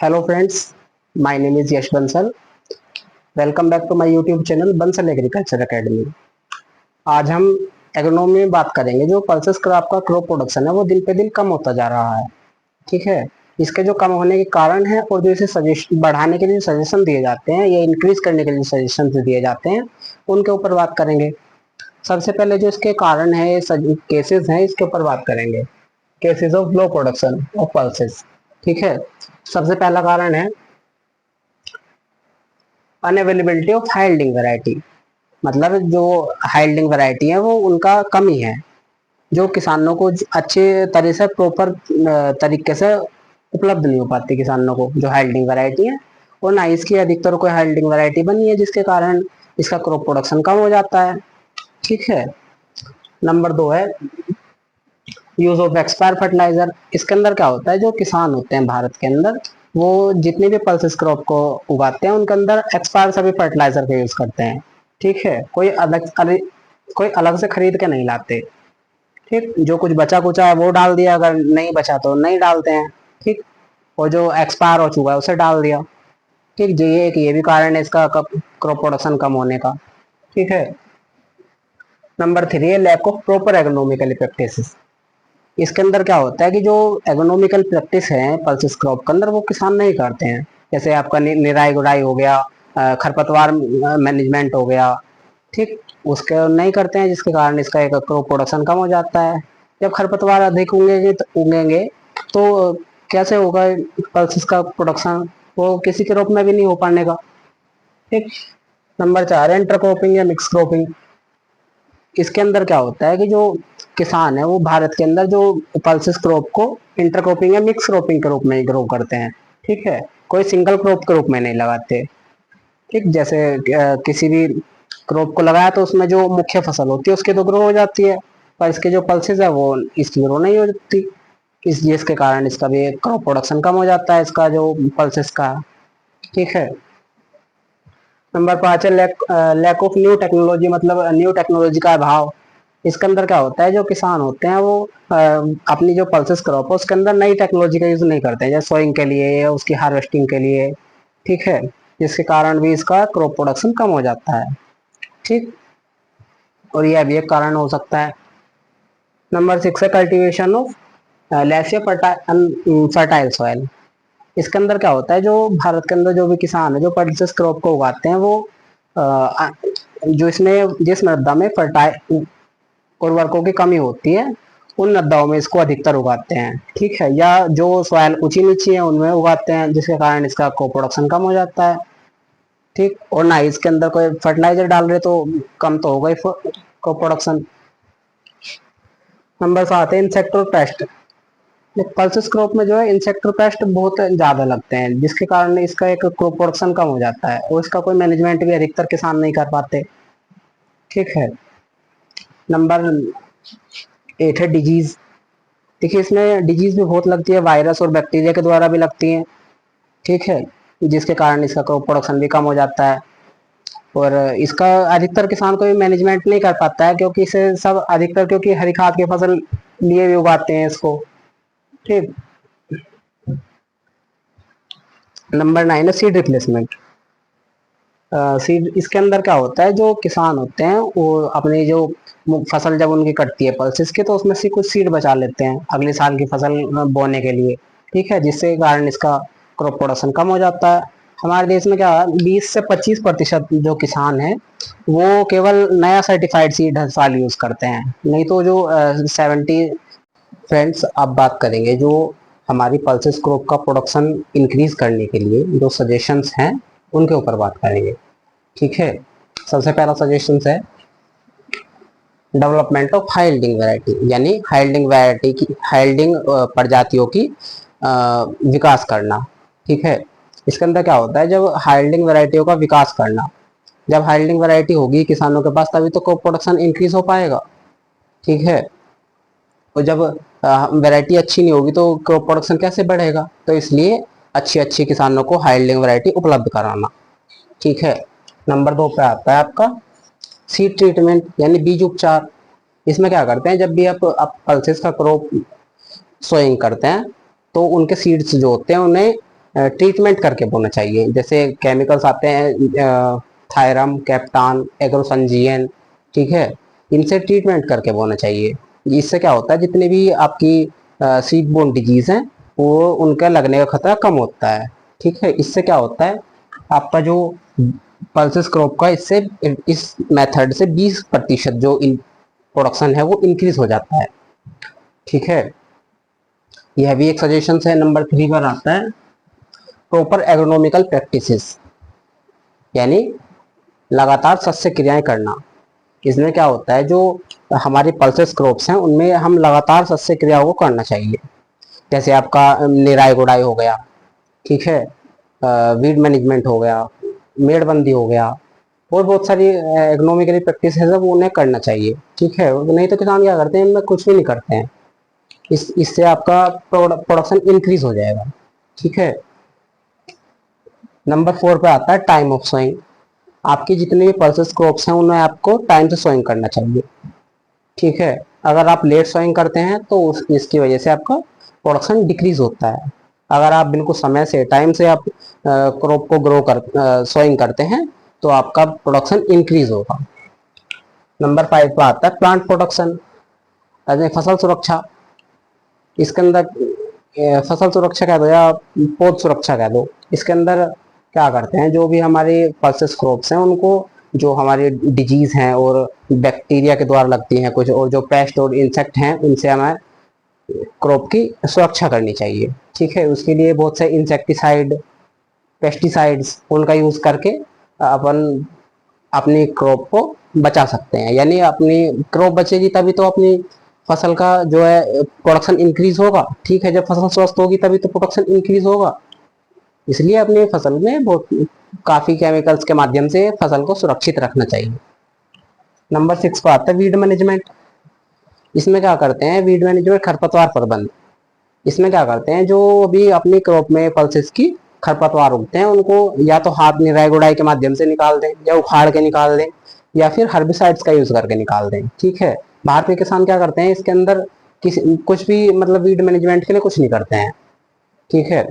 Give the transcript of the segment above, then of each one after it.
Hello friends, my name is Yash Bansal. Welcome back to my YouTube channel Bansal agriculture academy. आज हम agronomy में बात करेंगे। जो पल्सेस क्रॉप का क्रॉप प्रोडक्शन है वो दिन पे दिन कम होता जा रहा है। ठीक है, इसके जो कम होने के कारण है और जो इसे सजेशन बढ़ाने के लिए सजेशन दिए जाते हैं या इंक्रीज करने के लिए सजेशन दिए जाते हैं, उनके ऊपर बात करेंगे। सबसे पहले जो इसके कारण है, केसेस हैं, इसके ऊपर बात करेंगे। Cases of low production of pulses. ठीक है, सबसे पहला कारण है अनअवेलेबिलिटी ऑफ हाइल्डिंग वैरायटी। मतलब जो हाइल्डिंग वैरायटी है वो उनका कमी है, जो किसानों को अच्छे तरह से प्रॉपर तरीके से उपलब्ध नहीं हो पाती किसानों को जो हाइल्डिंग वैरायटी है। और ना इसकी अधिकतर कोई हाइल्डिंग वैरायटी बनी है, जिसके कारण इसका क्रॉप प्रोडक्शन कम हो जाता है। ठीक है, नंबर 2 है यूज ऑफ एक्सपायर फर्टिलाइजर। इसके अंदर क्या होता है, जो किसान होते हैं भारत के अंदर, वो जितने भी पल्सेस क्रॉप को उगाते हैं उनके अंदर एक्सपायर सभी फर्टिलाइजर का यूज करते हैं। ठीक है, कोई अलग से खरीद के नहीं लाते। ठीक, जो कुछ बचा कुचा है वो डाल दिया, अगर नहीं बचा तो नहीं डालते हैं। ठीक, और जो एक्सपायर हो चुका है उसे डाल दिया। ठीक जी, ये भी कारण है इसका क्रॉप प्रोडक्शन कम होने का। ठीक है, नंबर 3 है lack of proper agronomical practices. इसके अंदर क्या होता है कि जो एग्रोनॉमिकल प्रैक्टिस है पल्सेस क्रॉप के अंदर वो किसान नहीं करते हैं। जैसे आपका निराई गुड़ाई हो गया, खरपतवार मैनेजमेंट हो गया। ठीक, उसके नहीं करते हैं, जिसके कारण इसका एक क्रॉप प्रोडक्शन कम हो जाता है। जब खरपतवार अधिक उगेंगे तो कैसे होगा पल्सेस का प्रोडक्शन? वो किसी के रूप में भी नहीं हो पाने का। ठीक, नंबर 4 है इंटरक्रॉपिंग या मिक्स क्रॉपिंग। इसके अंदर क्या होता है कि जो किसान है वो भारत के अंदर जो पल्सेस क्रॉप को इंटरक्रॉपिंग या मिक्स क्रॉपिंग के रूप में ही ग्रो करते हैं। ठीक है, कोई सिंगल क्रॉप के रूप में नहीं लगाते। ठीक, जैसे किसी भी क्रॉप को लगाया तो उसमें जो मुख्य फसल होती है उसकी तो ग्रो हो जाती है, पर इसके जो पल्सेस है वो इसकी ग्रो नहीं हो जाती। इस जिसके कारण इसका भी क्रॉप प्रोडक्शन कम हो जाता है, इसका जो पल्सेस का। ठीक है, नंबर 5 है लैक ऑफ न्यू टेक्नोलॉजी। मतलब न्यू टेक्नोलॉजी का अभाव। इसके अंदर क्या होता है, जो किसान होते हैं वो अपनी जो पल्सेस क्रॉप है उसके अंदर नई टेक्नोलॉजी का यूज नहीं करते हैं, जैसे सोइंग के लिए या उसकी हार्वेस्टिंग के लिए। ठीक है, जिसके कारण भी इसका क्रॉप प्रोडक्शन कम हो जाता है। ठीक, और यह भी एक कारण हो सकता है। नंबर 6 है cultivation of less fertile soil. इसके अंदर क्या होता है, जो भारत के अंदर जो भी किसान है जो पल्सेस क्रॉप को उगाते हैं वो जो इसमें जिस मृदा में फर्टाइल उर्वरकों की कमी होती है उन मृदाओं में इसको अधिकतर उगाते हैं। ठीक है, या जो सॉइल ऊंची नीची है उनमें उगाते हैं, जिसके कारण इसका को प्रोडक्शन कम हो जाता है। ठीक, और ना ही इसके अंदर कोई फर्टिलाइजर डाल रहे तो कम तो होगा ही को प्रोडक्शन। नंबर 7 है इंसेक्ट और पेस्ट। पल्सेस क्रॉप में जो है इंसेक्ट और पेस्ट बहुत ज्यादा लगते हैं, जिसके कारण इसका एक क्रॉप प्रोडक्शन कम हो जाता है और इसका कोई मैनेजमेंट भी अधिकतर किसान नहीं कर पाते। ठीक है, नंबर 8 है डिजीज। देखिए इसमें डिजीज भी बहुत लगती है, वायरस और बैक्टीरिया के द्वारा भी लगती है। ठीक है, जिसके कारण इसका क्रॉप प्रोडक्शन भी कम हो जाता है और इसका अधिकतर किसान कोई मैनेजमेंट नहीं कर पाता है, क्योंकि इसे सब अधिकतर क्योंकि हरी खाद की फसल लिए भी उगाते हैं इसको। ठीक, नंबर 9 है सीड रिप्लेसमेंट। सीड, इसके अंदर क्या होता है, जो किसान होते हैं वो अपनी जो फसल जब उनकी कटती है पल्सेस की तो उसमें से कुछ सीड बचा लेते हैं अगले साल की फसल बोने के लिए। ठीक है, जिससे कारण इसका क्रॉप प्रोडक्शन कम हो जाता है। हमारे देश में क्या है, 20 से 25% जो किसान है वो केवल नया सर्टिफाइड सीड हर साल यूज करते हैं, नहीं तो जो 70। फ्रेंड्स, अब बात करेंगे जो हमारी पल्सेस क्रॉप का प्रोडक्शन इंक्रीज करने के लिए जो सजेशंस हैं उनके ऊपर बात करेंगे। ठीक है, सबसे पहला सजेशन है डेवलपमेंट ऑफ हाइल्डिंग वैरायटी, यानी हाइल्डिंग वैरायटी की हाइल्डिंग प्रजातियों की विकास करना। ठीक है, इसके अंदर क्या होता है, जब हाइल्डिंग वैरायटियों का विकास करना, जब हाइल्डिंग वैरायटी होगी किसानों के पास तभी तो क्रॉप प्रोडक्शन इंक्रीज हो पाएगा। ठीक है, और जब वैरायटी अच्छी नहीं होगी तो क्रॉप प्रोडक्शन कैसे बढ़ेगा? तो इसलिए अच्छी अच्छी किसानों को हाइल्डिंग वैरायटी उपलब्ध कराना। ठीक है, नंबर 2 पे आता है आपका सीड ट्रीटमेंट यानी बीज उपचार। इसमें क्या करते हैं, जब भी आप पल्सेस का क्रॉप सोइंग करते हैं तो उनके सीड्स जो होते हैं उन्हें ट्रीटमेंट करके बोना चाहिए। जैसे केमिकल्स आते हैं थायरम, कैप्टान, एग्रोसंजियन, ठीक है, इनसे ट्रीटमेंट करके बोना चाहिए। इससे क्या होता है, जितनी भी आपकी सीड बोर्न डिजीज हैं वो उनका लगने का खतरा कम होता है। ठीक है, इससे क्या होता है, आपका जो पल्सेस क्रॉप का इससे इस मेथड से 20% जो प्रोडक्शन है वो इंक्रीज हो जाता है। ठीक है, यह भी एक सजेशन है। नंबर 3 पर आता है प्रॉपर एग्रोनॉमिकल प्रैक्टिसेस, यानी लगातार सस्य क्रियाएं करना। इसमें क्या होता है, जो हमारी पल्सेस क्रॉप्स हैं उनमें हम लगातार सस्य क्रियाओं को करना चाहिए। जैसे आपका निराई गुड़ाई हो गया, ठीक है, वीड मैनेजमेंट हो गया, मेड़बंदी हो गया, और बहुत सारी इकोनॉमिकली प्रैक्टिस है, सब उन्हें करना चाहिए। ठीक है, नहीं तो किसान क्या करते हैं, इनमें कुछ भी नहीं करते हैं। इससे आपका प्रोडक्शन इंक्रीज हो जाएगा। ठीक है, नंबर 4 पे आता है टाइम ऑफ सोइंग। आपकी जितने भी पल्सेस क्रॉप्स हैं उन्हें आपको टाइम से सोइंग करना चाहिए। ठीक है, अगर आप लेट सोइंग करते हैं तो इसकी वजह से आपका प्रोडक्शन डिक्रीज होता है। अगर आप बिल्कुल समय से टाइम से आप क्रॉप को ग्रो कर सोइंग करते हैं तो आपका प्रोडक्शन इंक्रीज होगा। नंबर 5 पे आता है प्लांट प्रोटेक्शन, यानी फसल सुरक्षा। इसके अंदर फसल सुरक्षा कह दो या पौध सुरक्षा कह दो, इसके अंदर क्या करते हैं, जो भी हमारे पल्सेस क्रॉप्स हैं उनको जो हमारे डिजीज हैं और बैक्टीरिया के द्वारा लगती हैं कुछ, और जो पेस्ट और इंसेक्ट हैं उनसे हमें क्रॉप की सुरक्षा करनी चाहिए। ठीक है, उसके लिए बहुत से इंसेक्टिसाइड, पेस्टिसाइड्स उनका यूज करके अपन अपनी क्रॉप को बचा सकते हैं। यानी अपनी क्रॉप बचेगी तभी तो अपनी फसल का जो है प्रोडक्शन इंक्रीज होगा। ठीक है, जब फसल स्वस्थ होगी तभी तो प्रोडक्शन इंक्रीज होगा। इसलिए अपनी फसल में बहुत काफी केमिकल्स के माध्यम से फसल को सुरक्षित रखना चाहिए। नंबर 6 पर आता है वीड मैनेजमेंट। इसमें क्या करते हैं, वीड मैनेजमेंट खरपतवार प्रबंध। इसमें क्या करते हैं, जो भी अपनी क्रॉप में पल्सेस की खरपतवार उगते हैं उनको या तो हाथ निराई गुड़ाई के माध्यम से निकाल दें, या उखाड़ के निकाल दें, या फिर हर्बिसाइड्स का यूज करके निकाल दें। ठीक है, बाहर के किसान क्या करते हैं, इसके अंदर किसी कुछ भी मतलब वीड मैनेजमेंट के लिए कुछ नहीं करते हैं। ठीक है,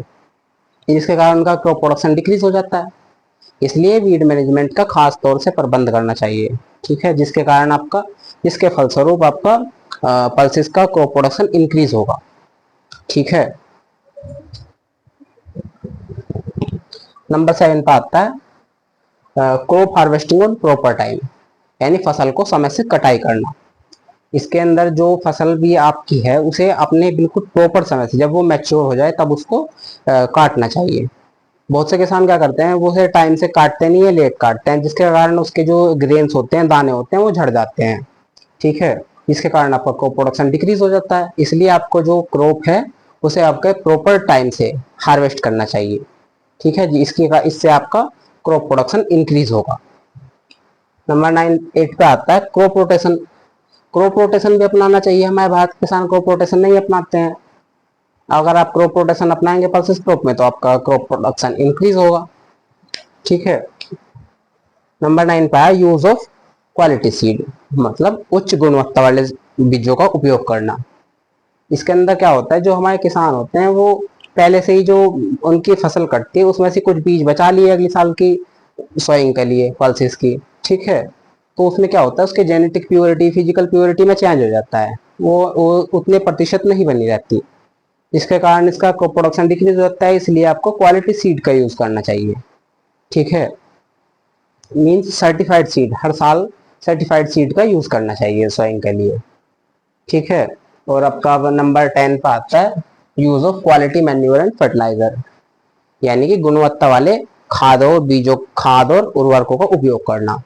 जिसके कारण उनका क्रॉप प्रोडक्शन डिक्रीज हो जाता है। इसलिए वीड मैनेजमेंट का खास तौर से प्रबंध करना चाहिए। ठीक है, जिसके कारण आपका, जिसके फलस्वरूप आपका पल्सेस का क्रॉप प्रोडक्शन इंक्रीज होगा। ठीक है, नंबर 7 पर आता है crop harvesting on proper time, यानी फसल को समय से कटाई करना। इसके अंदर जो फसल भी आपकी है उसे अपने बिल्कुल प्रॉपर समय से, जब वो मैच्योर हो जाए तब उसको काटना चाहिए। बहुत से किसान क्या करते हैं, वो उसे टाइम से काटते नहीं है, लेट काटते हैं, जिसके कारण उसके जो ग्रेन्स होते हैं, दाने होते हैं, वो झड़ जाते हैं। ठीक है, जिसके कारण आपका क्रॉप प्रोडक्शन डिक्रीज हो जाता है। इसलिए आपको जो क्रॉप है उसे आपके प्रॉपर टाइम से हार्वेस्ट करना चाहिए। ठीक है जी, इससे आपका क्रॉप प्रोडक्शन इंक्रीज होगा। नंबर 8 पे आता है क्रॉप रोटेशन। क्रॉप रोटेशन भी अपनाना चाहिए। हमारे भारत के किसान क्रॉप रोटेशन नहीं अपनाते हैं। अगर आप क्रॉप रोटेशन अपनाएंगे पल्सेस क्रॉप में तो आपका क्रॉप प्रोडक्शन इंक्रीज होगा। ठीक है, नंबर 9 पे है यूज ऑफ क्वालिटी सीड, मतलब उच्च गुणवत्ता वाले बीजों का उपयोग करना। इसके अंदर क्या होता है, जो हमारे किसान होते हैं वो पहले से ही जो उनकी फसल कटती है उसमें से कुछ बीज बचा लिए अगले साल की सोइंग के लिए, पल्सेस की। ठीक है, तो उसमें क्या होता है, उसके जेनेटिक प्योरिटी, फिजिकल प्योरिटी में चेंज हो जाता है, वो उतने प्रतिशत नहीं बनी रहती, जिसके कारण इसका प्रोडक्शन डिक्रीज होता है। इसलिए आपको क्वालिटी सीड का यूज करना चाहिए। ठीक है, मीन्स सर्टिफाइड सीड, हर साल सर्टिफाइड सीड का यूज करना चाहिए सोइंग के लिए। ठीक है, और आपका नंबर 10 पे आता है use of quality manure and fertiliser, यानी कि गुणवत्ता वाले खाद और उर्वरकों का उपयोग करना।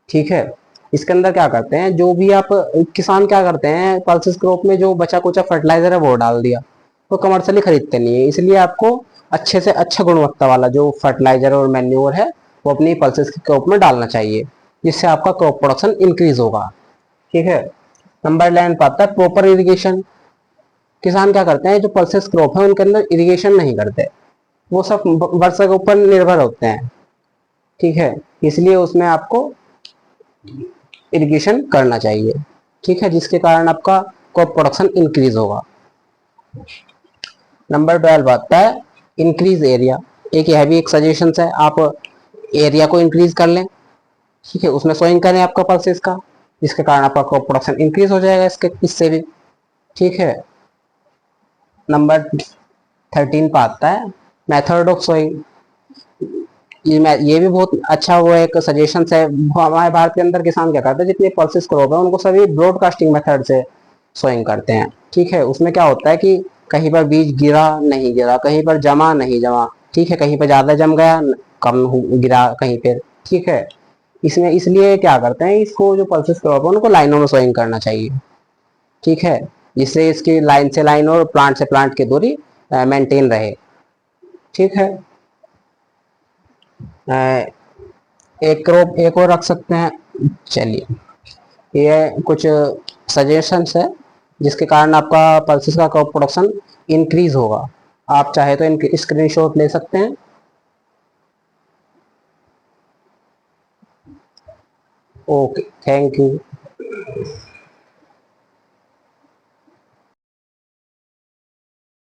ठीक है, इसके अंदर क्या करते हैं, जो भी आप किसान क्या करते हैं, पल्सेस क्रॉप में जो बचा कुचा फर्टिलाइजर है वो डाल दिया, तो कमर्शियली खरीदते नहीं है। इसलिए आपको अच्छे से अच्छा गुणवत्ता वाला जो फर्टिलाइजर और मैन्योर है वो अपनी पल्सेस की क्रॉप में डालना चाहिए, जिससे आपका क्रॉप प्रोडक्शन इंक्रीज होगा। ठीक है, नंबर 11 पे आता है प्रॉपर इरिगेशन। किसान क्या करते हैं, जो पल्सेस क्रॉप है उनके अंदर इरिगेशन नहीं करते, वो सब वर्षा के ऊपर निर्भर होते हैं। ठीक है, इसलिए उसमें आपको इरिगेशन करना चाहिए। ठीक है, जिसके कारण आपका क्रॉप प्रोडक्शन इंक्रीज होगा। नंबर 12 आता है इंक्रीज एरिया, एक यह भी एक सजेशन है, आप एरिया को इंक्रीज कर लें, ठीक है, उसमें सोइंग करें आपका पल्सेस का, जिसके कारण आपका क्रॉप प्रोडक्शन इंक्रीज हो जाएगा इसके इससे भी, ठीक है। नंबर 13 पर आता है मेथड ऑफ सोइंग। ये भी बहुत अच्छा वो एक सजेशन है। हमारे भारत के अंदर किसान क्या करते हैं, जितने पल्सेस क्रॉप है उनको सभी ब्रॉडकास्टिंग मेथड से सोइंग करते हैं, ठीक है। उसमें क्या होता है कि कहीं पर बीज गिरा नहीं गिरा, कहीं पर जमा नहीं जमा, ठीक है, कहीं पर ज्यादा जम गया, गिरा कहीं पर, ठीक है। इसमें इसलिए क्या करते हैं, इसको जो पल्सेस क्रॉप है उनको लाइनों में सोइंग करना चाहिए, ठीक है, जिससे इसकी लाइन से लाइन और प्लांट से प्लांट की दूरी मेंटेन रहे, ठीक है। एक क्रॉप एक और रख सकते हैं। चलिए, ये कुछ सजेशंस है जिसके कारण आपका पल्सेस का क्रॉप प्रोडक्शन इंक्रीज होगा। आप चाहे तो इनके स्क्रीनशॉट ले सकते हैं। Okay, thank you.